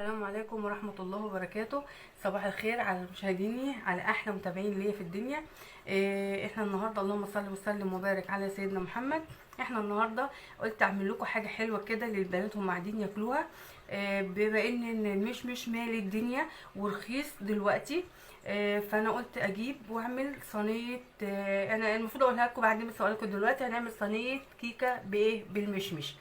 السلام عليكم ورحمة الله وبركاته. صباح الخير على مشاهديني، على أحلى متابعين ليا في الدنيا. احنا النهاردة اللهم صل وسلم وبارك على سيدنا محمد. احنا النهاردة قلت أعمل لكم حاجة حلوة كده للبنات هم قاعدين ياكلوها. بما إن المشمش مالي الدنيا ورخيص دلوقتي. فأنا قلت أجيب وأعمل صينية. أنا المفروض أقولها لكم بعدين، بس أقول لكم دلوقتي هنعمل صينية كيكة بإيه؟ بالمشمش.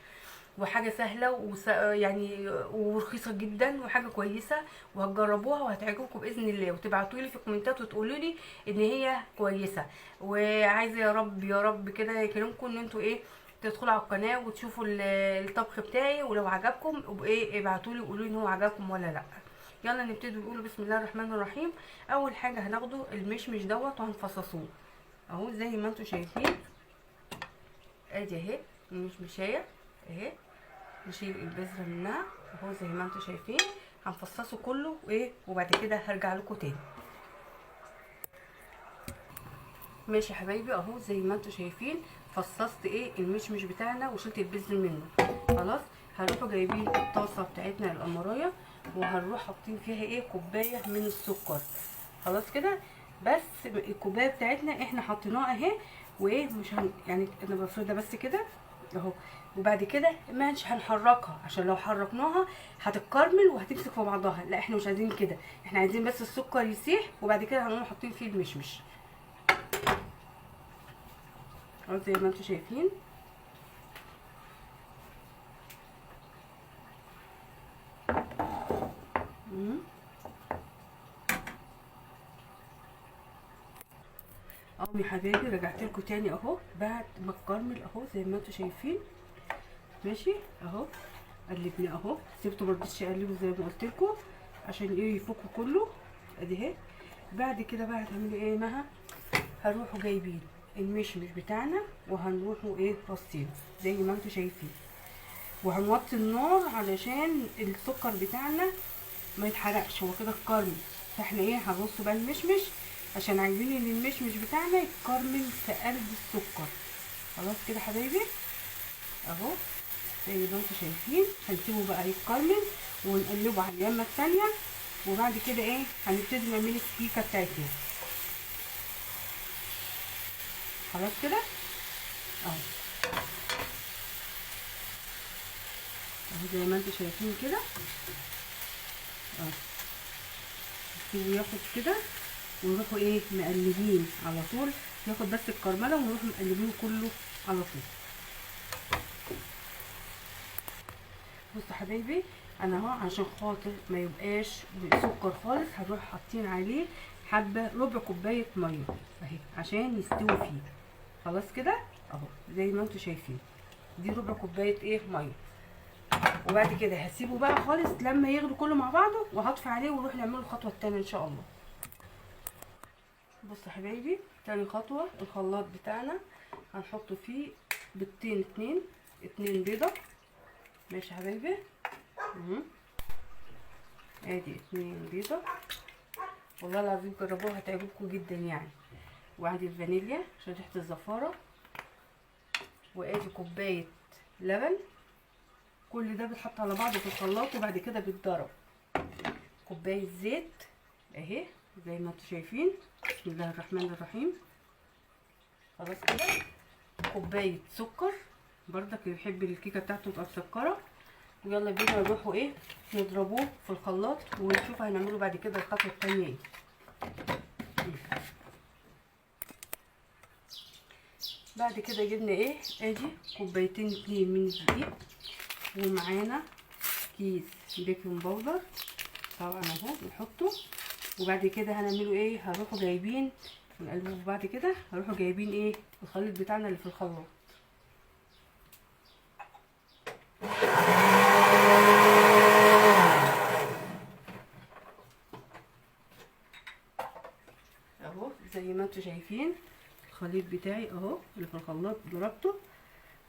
وحاجه سهله يعني ورخيصه جدا وحاجه كويسه، وهتجربوها وهتعجبكم باذن الله، وتبعتوا لي في الكومنتات وتقولوا لي ان هي كويسه. وعايزه يا رب يا رب كده يكرمكم ان انتوا ايه، تدخلوا على القناه وتشوفوا الطبخ بتاعي، ولو عجبكم ايه ابعتوا لي وقولوا لي ان هو عجبكم ولا لا. يلا نبتدي نقول بسم الله الرحمن الرحيم. اول حاجه هناخده المشمش دوت وهنفصصوه اهو زي ما انتوا شايفين. ادي اهي المشمشيه اهي. نشيل البذره منها اهو زي ما انتم شايفين. هنفصصه كله وايه، وبعد كده هرجع لكم تاني. ماشي يا حبايبي، اهو زي ما انتم شايفين فصصت ايه المشمش بتاعنا وشلت البذر منه. خلاص هنروحوا جايبين الطاسه بتاعتنا القمرايه، وهنروح حاطين فيها ايه كوبايه من السكر. خلاص كده، بس الكوبايه بتاعتنا احنا حطيناها اهي، وايه مش يعني انا بفردها بس كده اهو. وبعد كده مش هنحركها، عشان لو حركناها هتتكرمل وهتمسك في بعضها. لا احنا مش عايزين كده، احنا عايزين بس السكر يسيح، وبعد كده هنقوم حاطين فيه المشمش اهو زي ما انتم شايفين. اهو يا حبايبي رجعت لكم تاني اهو بعد ما اتكرمل اهو زي ما انتم شايفين. ماشي اهو قلبناه اهو، سيبته مرضتش اقلبه زي ما قلت لكم عشان ايه يفك كله. ادي اهي. بعد كده بقى هتعملوا ايه معاها؟ هنروحوا جايبين المشمش بتاعنا وهنروحوا ايه رصينه زي ما انتم شايفين، وهنوطي النار علشان السكر بتاعنا ما يتحرقش، هو كده اتكرمل. فاحنا ايه هنرص بقى المشمش عشان عايزين ان المشمش بتاعنا يتكرمل في قلب السكر. خلاص كده حبايبي اهو زي ما انتم شايفين. هنسيبه بقى يتكرمل ونقلبه على اليمه الثانيه، وبعد كده ايه هنبتدي نعمل الكيكه بتاعتنا. خلاص كده اهو اهو زي ما انتم شايفين كده اهو. نسيبه ياخد كده ونروحوا ايه مقلبين على طول، ياخد بس الكرمله ونروح مقلبينه كله على طول. بصوا حبايبي انا اهو عشان خاطر ما يبقاش سكر خالص هنروح حاطين عليه حبه ربع كوبايه ميه اهي عشان يستوي فيه. خلاص كده اهو زي ما انتم شايفين، دي ربع كوبايه ايه ميه. وبعد كده هسيبه بقى خالص لما يغلي كله مع بعضه، وهطفي عليه ونروح نعمل الخطوه الثانيه ان شاء الله. بصوا حبايبي تاني خطوه، الخلاط بتاعنا هنحط فيه بيضتين، اتنين بيضه. ماشي يا حبايبي ادي 2 بيضه، والله العظيم جربوها هتعجبكم جدا يعني. وادي الفانيليا عشان ريحه الزفاره، وادي كوبايه لبن. كل ده بيتحط على بعضه في الخلاط وبعد كده بيتضرب. كوبايه زيت اهي زي ما انتم شايفين. بسم الله الرحمن الرحيم. خلاص كده كوبايه سكر برضك اللي يحب الكيكه بتاعته تبقى مسكره. ويلا بينا نروحوا ايه نضربوه في الخلاط ونشوف هنعمله بعد كده الخطوه الثانيه ايه. بعد كده جبنا ايه ادي كوبايتين 2 من الدقيق، ومعانا كيس بيكنج باودر طبعا اهو نحطه. وبعد كده هنعمله ايه، هنروحوا جايبين نقلبه. بعد كده هنروحوا جايبين ايه الخليط بتاعنا اللي في الخلاط اهو زي ما انتم شايفين. الخليط بتاعي اهو اللي في الخلاط ضربته،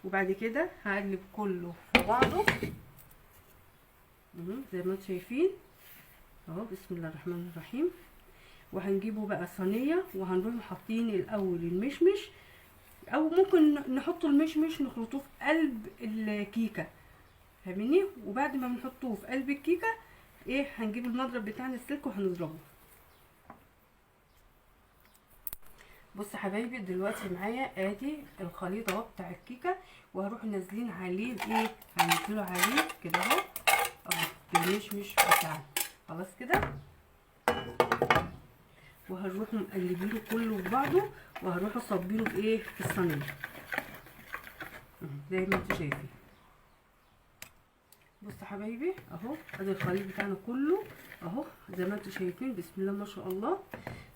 وبعد كده هقلب كله في بعضه زي ما انتم شايفين اهو. بسم الله الرحمن الرحيم. وهنجيبه بقى صينيه وهنروح حاطين الاول المشمش، او ممكن نحط المشمش نخلطوه في قلب الكيكه فاهميني. وبعد ما بنحطوه في قلب الكيكه ايه هنجيب المضرب بتاعنا السلك وهنضربه. بص حبايبي دلوقتي معايا ادي الخليط اهو بتاع الكيكه، وهروح نازلين عليه بايه، هنزله عليه كده اهو بالمشمش بتاعنا خلاص كده، وهنروح مقلبينه كله في بعضه، وهروح اصبينه في ايه، في الصينيه زي ما انتوا شايفين. بص حبايبي اهو ادي الخليط بتاعنا كله اهو زي ما انتوا شايفين، بسم الله ما شاء الله.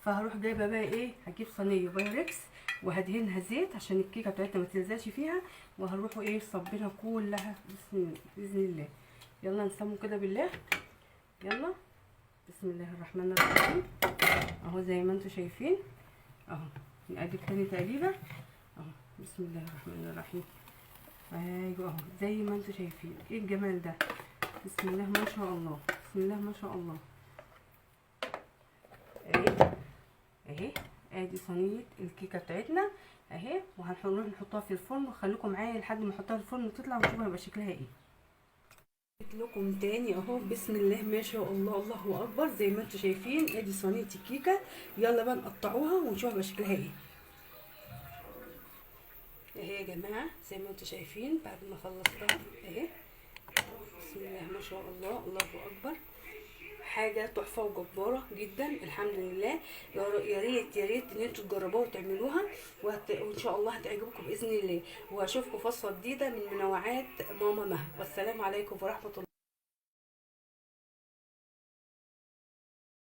فهروح جايبه بقى ايه، هجيب صينيه بايركس وهدهنها زيت عشان الكيكه بتاعتنا ما تلزقش فيها، وهنروح ايه صبينها كلها باذن الله. يلا نسمو كده بالله، يلا بسم الله الرحمن الرحيم اهو زي ما انتوا شايفين اهو. نقلب تاني تقليبه اهو، بسم الله الرحمن الرحيم. ايوه اهو زي ما انتوا شايفين. ايه الجمال ده، بسم الله ما شاء الله، بسم الله ما شاء الله. اهي ادي صينيه الكيكه بتاعتنا اهي، وهنروح نحطها في الفرن، وخليكم معايا لحد ما نحطها في الفرن وتطلع ونشوف هيبقى شكلها ايه. لكم تاني اهو، بسم الله ما شاء الله، الله اكبر. زي ما انتوا شايفين ادي صينيه الكيكه، يلا بقى نقطعوها ونشوف هيبقى شكلها ايه. اهي يا جماعه زي ما انتوا شايفين بعد ما خلصتها اهي، بسم الله ما شاء الله، الله اكبر. حاجه تحفه وجباره جدا الحمد لله. يا ريت يا ريت ان انتوا تجربوها وتعملوها، وان شاء الله هتعجبكم باذن الله. واشوفكم في وصفه جديده من منوعات ماما مها، والسلام عليكم ورحمه الله.